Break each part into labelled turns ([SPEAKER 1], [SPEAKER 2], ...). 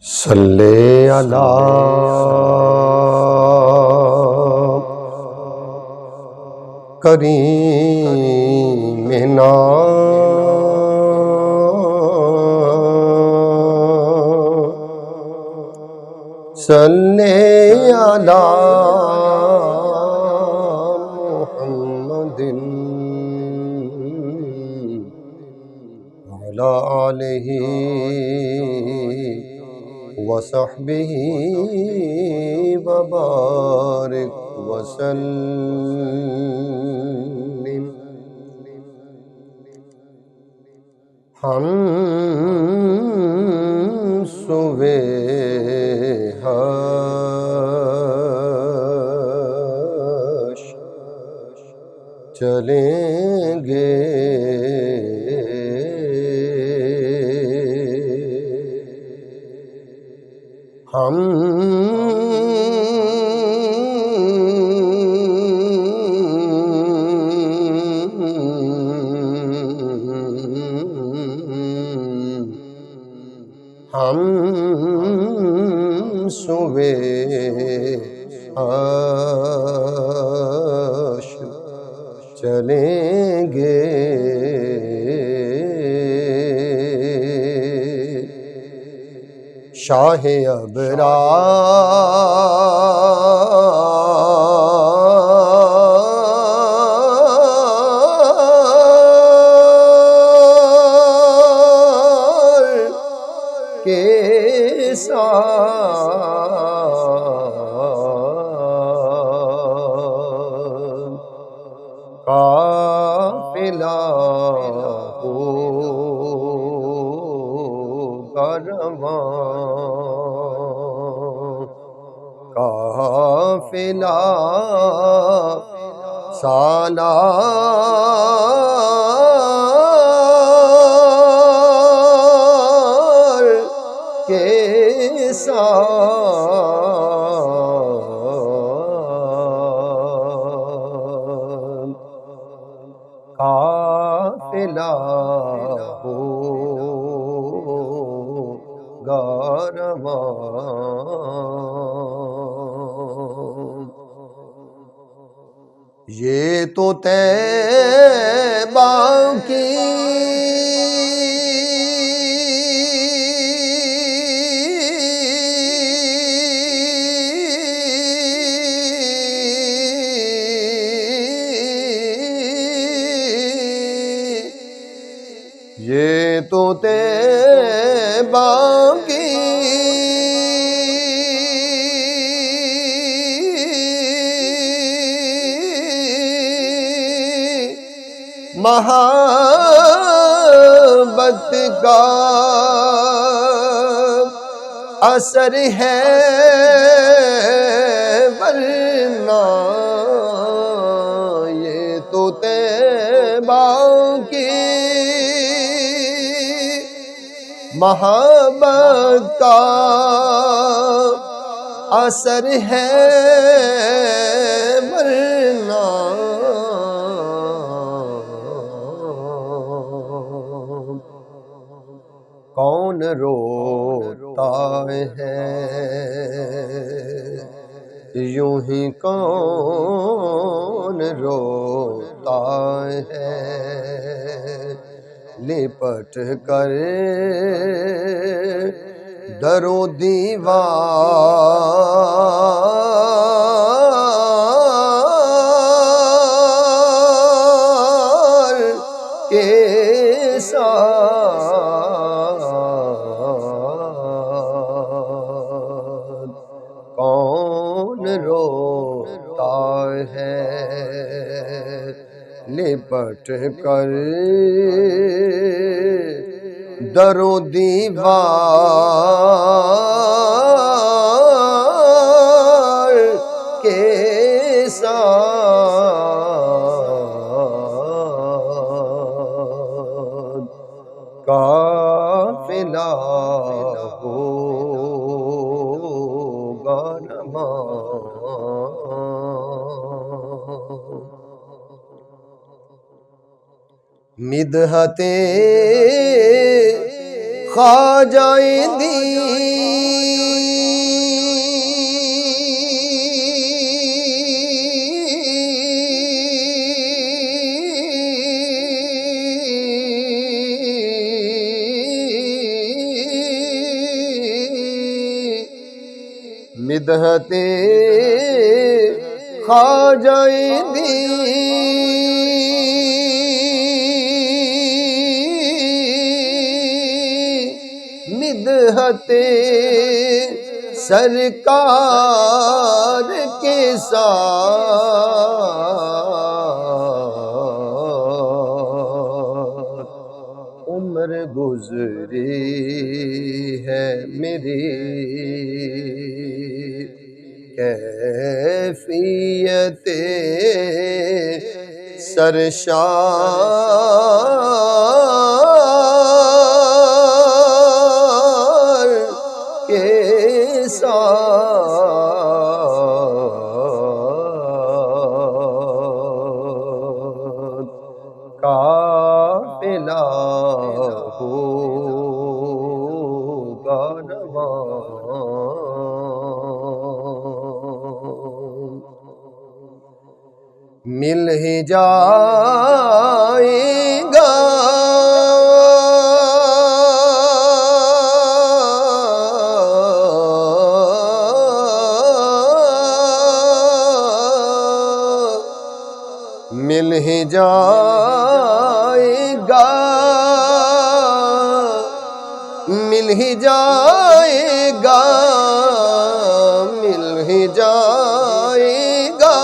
[SPEAKER 1] صلی علی کریمنا صلی علی محمد وعلی آلہ وصحبہ وبارک وسلم۔ ہم صبح حشر چلیں گے، ہم صبح حشر چلیں گے، شاہ ابرار کے ساتھ قافلہ ہوگا رواں، قافلہ سالار کے ساتھ قافلہ ہوگا رواں، یہ تو طیبہ کی یہ تو طیبہ کی محبت کا اثر ہے، ورنہ یہ تو طیبہ کی محبت کا اثر ہے، ورنہ کون روتا ہے یوں ہی کون روتا ہے، لپٹ کر در و دیوار کے ساتھ کون روتا ہے، لپٹ کر در و دیوار کے ساتھ قافلہ ہوگا رواں، مدحتِ خواجہ دی مدحت خواجہ دی مدحت سرکار کے ساتھ عمر گزری ہے میری کیفیت سرشار کے ساتھ قافلہ ہوگا رواں مل ہی جائے گا مل ہی جائے گا مل ہی جائے گا مل ہی جائے گا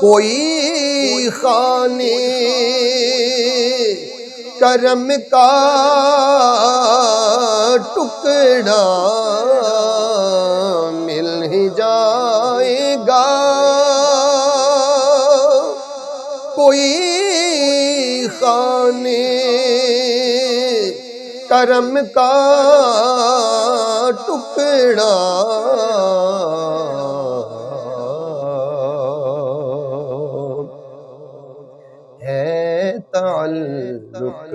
[SPEAKER 1] کوئی خانے کرم کا ٹکڑا مل ہی جائے گا کوئی خانے کرم کا ٹکڑا ہے تعلق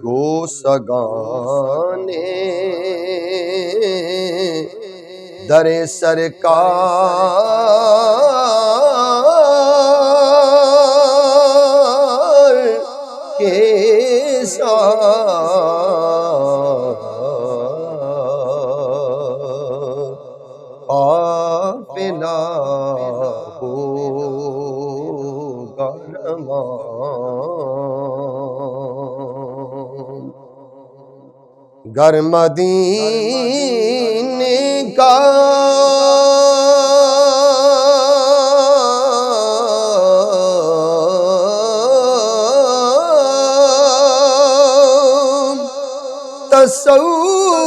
[SPEAKER 1] گو سگانے در سرکار کے ساتھ قافلہ ہوگا رواں گر مدینے کا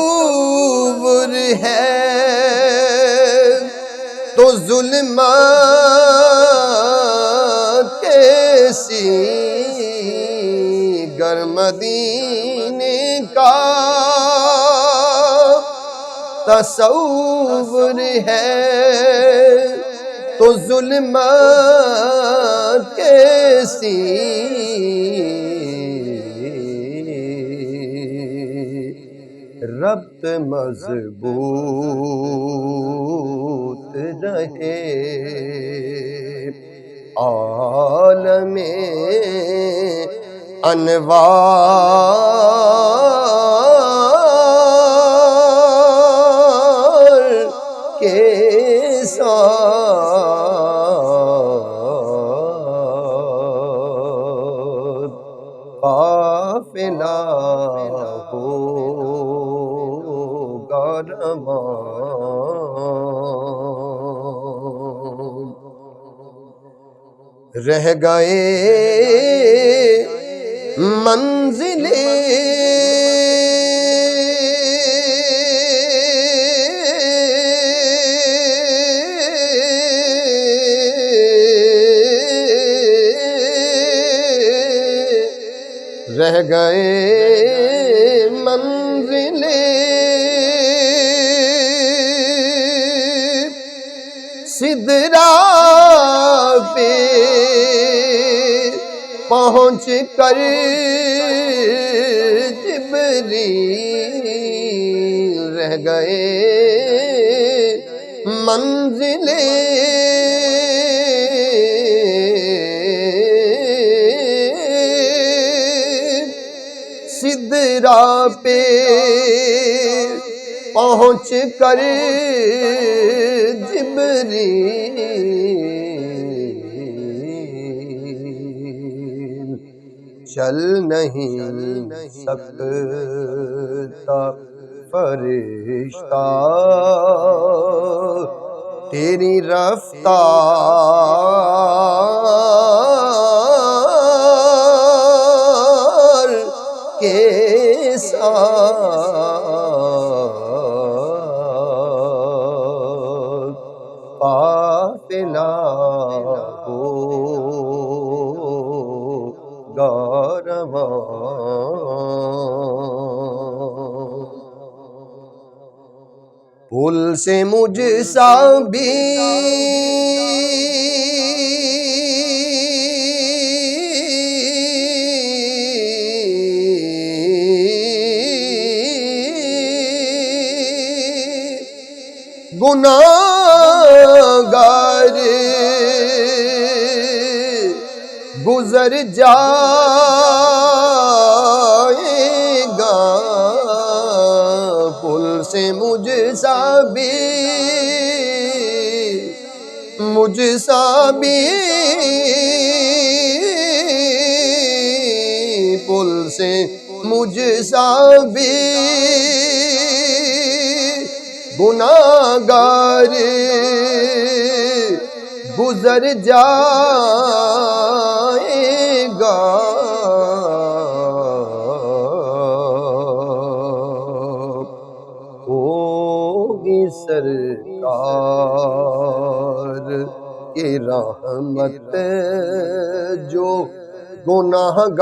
[SPEAKER 1] تصور ہے تو ظلمات کیسی گر مدینے کا تصور ہے تو ظلمات کیسی ربط مضبوط رہے عالم انوار کے ساتھ قافلہ ہوگا رواں رہ گئے منزلیں رہ گئے منزلیں سدرا پہ پہنچ کر جبریل رہ گئے منزلیں سدرا پہ پہنچ کر جبریل چل نہیں سکتا فرشتہ تیری رفتار کے ساتھ قافلہ ہوگا رواں پل سے مجھ سا بھی گناہگار گزر جائے گا پل سے مجھ سا بھی پل سے مجھ سا بھی گناہگار گزر جائے گا ہوگی سرکار کی رحمت جو گناہگار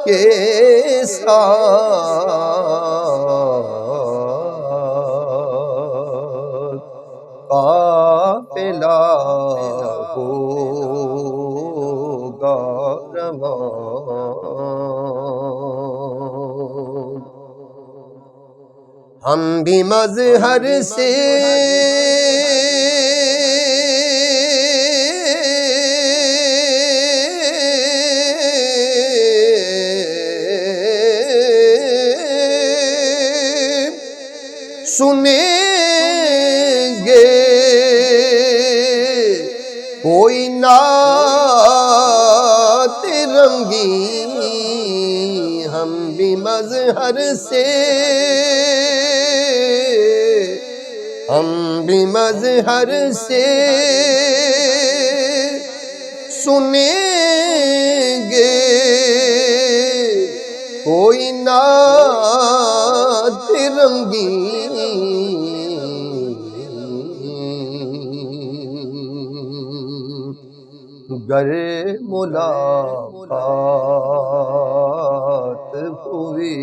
[SPEAKER 1] کے ساتھ قافلہ ہوگا رواں ہم بھی مظہر سے سنیں گے کوئی نعت رنگین ہم بھی مظہر سے سنیں گے کوئی نعت رنگین گر ملاقات ہوئی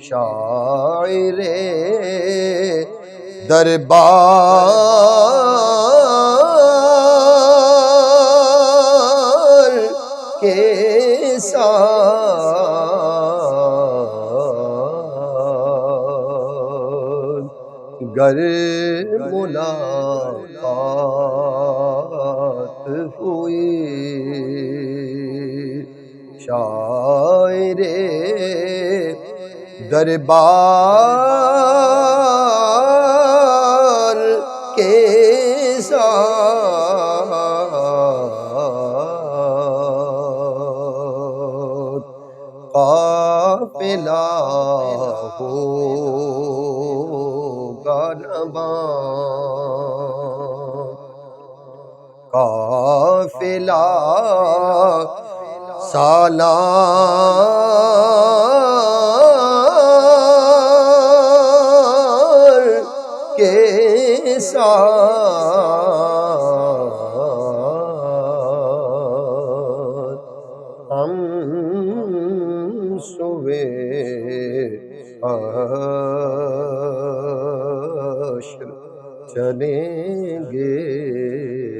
[SPEAKER 1] شاعر دربار کے ساتھ گر ملاقات ہوئی شاعر دربار کے ساتھ قافلہ ہوگا رواں قافلہ سالار کے ساتھ ہم سوے حشر چلیں گے